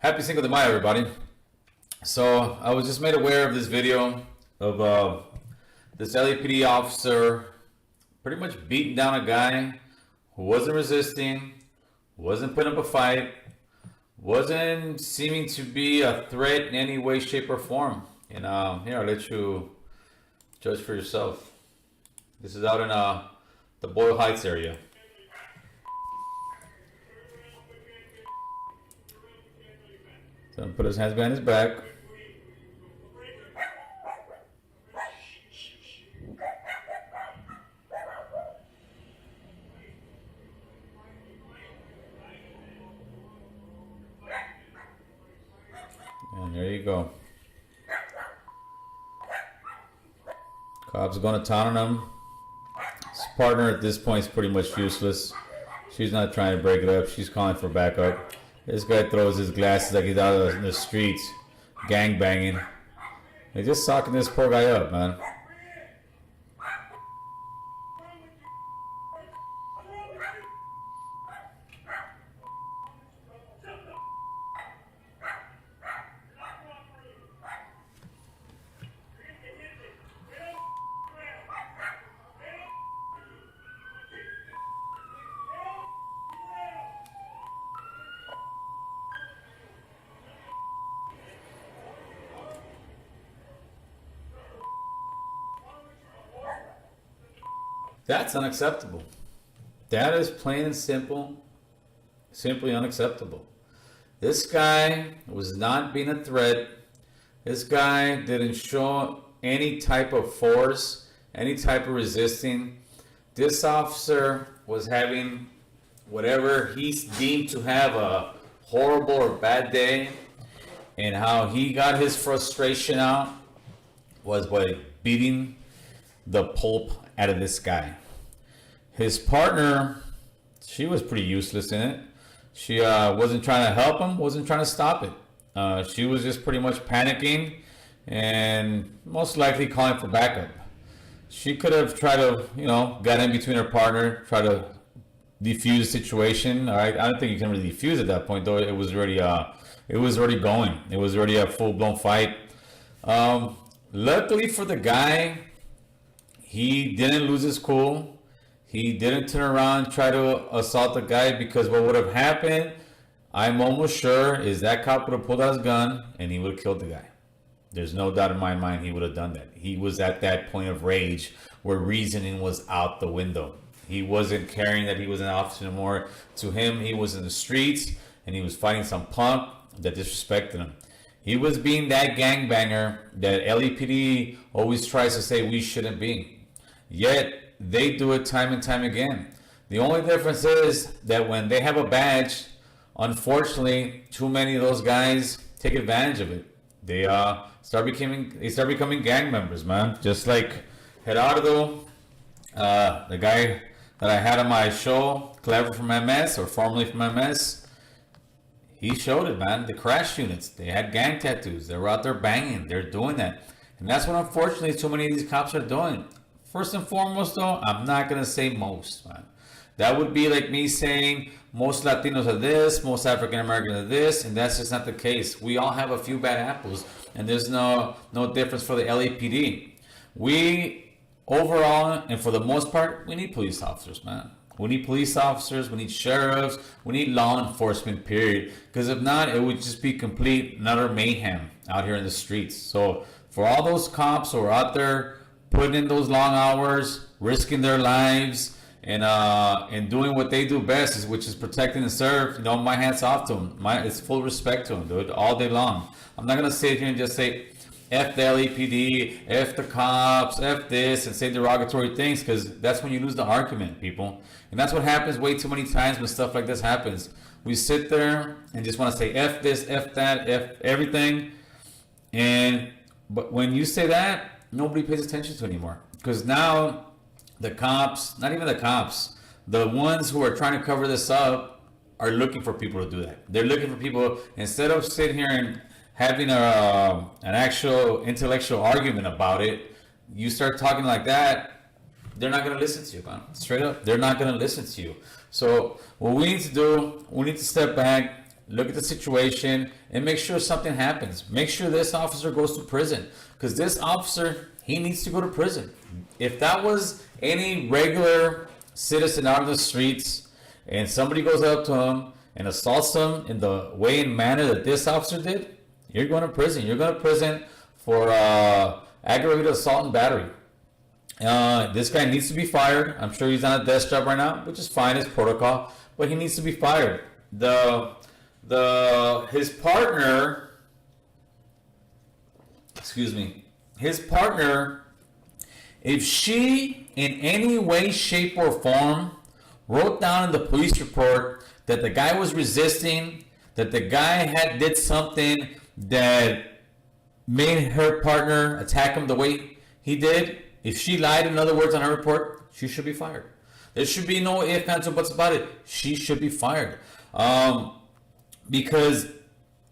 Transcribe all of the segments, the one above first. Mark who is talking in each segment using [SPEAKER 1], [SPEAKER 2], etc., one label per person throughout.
[SPEAKER 1] Happy Cinco de Mayo, everybody. So I was just made aware of this video of this LAPD officer pretty much beating down a guy who wasn't resisting, wasn't putting up a fight, wasn't seeming to be a threat in any way, shape, or form. And here, I'll let you judge for yourself. This is out in the Boyle Heights area. So put his hands behind his back. And there you go. Cops going to town on him. His partner at this point is pretty much useless. She's not trying to break it up. She's calling for backup. This guy throws his glasses like he's out in the streets, gang banging. They're just socking this poor guy up, man. That's unacceptable. That is plain and simple, simply unacceptable. This guy was not being a threat. This guy didn't show any type of force, any type of resisting. This officer was having whatever he's deemed to have a horrible or bad day, and how he got his frustration out was by beating the pulp out of this guy. His partner, she was pretty useless in it. She wasn't trying to help him, wasn't trying to stop it. She was just pretty much panicking and most likely calling for backup. She could have tried to, get in between her partner, try to defuse the situation. All right, I don't think you can really defuse at that point, though. It was already going. It was already a full-blown fight. Luckily for the guy, he didn't lose his cool. He didn't turn around and try to assault the guy, because what would have happened, I'm almost sure, is that cop would have pulled out his gun and he would have killed the guy. There's no doubt in my mind he would have done that. He was at that point of rage where reasoning was out the window. He wasn't caring that he was an officer anymore. To him, he was in the streets and he was fighting some punk that disrespected him. He was being that gangbanger that LAPD always tries to say we shouldn't be. Yet, they do it time and time again. The only difference is that when they have a badge, unfortunately, too many of those guys take advantage of it. They start becoming gang members, man. Just like Gerardo, the guy that I had on my show, Clever from MS, or formerly from MS, he showed it, man. The crash units, they had gang tattoos. They were out there banging. They're doing that. And that's what, unfortunately, too many of these cops are doing. First and foremost, though, I'm not going to say most, man. That would be like me saying most Latinos are this, most African Americans are this, and that's just not the case. We all have a few bad apples, and there's no difference for the LAPD. We, overall, and for the most part, we need police officers, man. We need police officers, we need sheriffs, we need law enforcement, period. Because if not, it would just be complete and utter mayhem out here in the streets. So for all those cops who are out there putting in those long hours, risking their lives, and doing what they do best, which is protecting and serve, my hats off to them. It's full respect to them, dude, all day long. I'm not going to sit here and just say, F the LAPD, F the cops, F this, and say derogatory things, because that's when you lose the argument, people. And that's what happens way too many times when stuff like this happens. We sit there and just want to say F this, F that, F everything. But when you say that, nobody pays attention to it anymore, because now the cops, not even the cops, the ones who are trying to cover this up are looking for people to do that. They're looking for people, instead of sitting here and having an actual intellectual argument about it, you start talking like that, they're not going to listen to you, man. Straight up, they're not going to listen to you. So what we need to do, we need to step back, look at the situation, and make sure something happens. Make sure this officer goes to prison, because this officer, he needs to go to prison. If that was any regular citizen out on the streets and somebody goes up to him and assaults him in the way and manner that this officer did, you're going to prison. You're going to prison for aggravated assault and battery. This guy needs to be fired. I'm sure he's on a desk job right now, which is fine, it's protocol, but he needs to be fired. His partner, if she in any way, shape, or form wrote down in the police report that the guy was resisting, that the guy did something that made her partner attack him the way he did, if she lied, in other words, on her report, she should be fired. There should be no ifs, ands, or buts about it. She should be fired. Because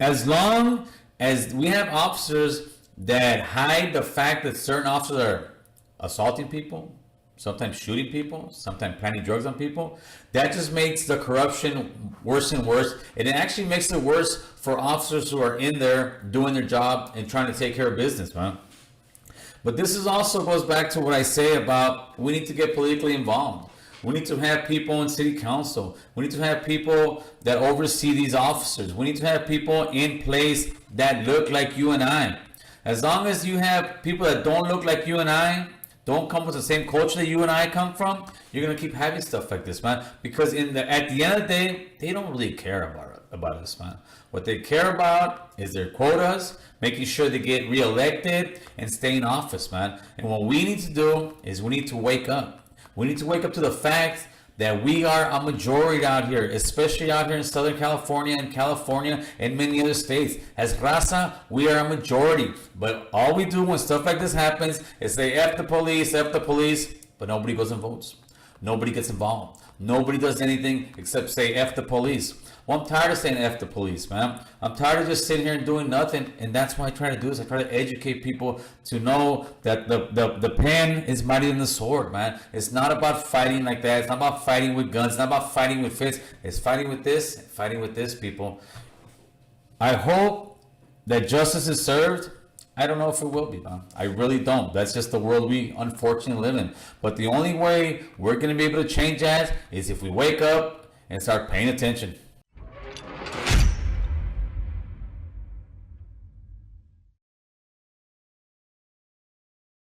[SPEAKER 1] as long as we have officers that hide the fact that certain officers are assaulting people, sometimes shooting people, sometimes planting drugs on people, that just makes the corruption worse and worse. And it actually makes it worse for officers who are in there doing their job and trying to take care of business, man. But this is also goes back to what I say about we need to get politically involved. We need to have people in city council. We need to have people that oversee these officers. We need to have people in place that look like you and I. As long as you have people that don't look like you and I, don't come with the same culture that you and I come from, you're gonna keep having stuff like this, man. Because at the end of the day, they don't really care about us, man. What they care about is their quotas, making sure they get reelected and stay in office, man. And what we need to do is we need to wake up. We need to wake up to the fact that we are a majority out here, especially out here in Southern California and many other states. As Raza, we are a majority. But all we do when stuff like this happens is say, F the police, but nobody goes and votes. Nobody gets involved. Nobody does anything except say F the police. Well, I'm tired of saying F the police, man. I'm tired of just sitting here and doing nothing. And that's what I try to do is I try to educate people to know that the pen is mightier than the sword, man. It's not about fighting like that. It's not about fighting with guns. It's not about fighting with fists. It's fighting with this, people. I hope that justice is served. I don't know if it will be, man. I really don't. That's just the world we unfortunately live in. But the only way we're going to be able to change that is if we wake up and start paying attention.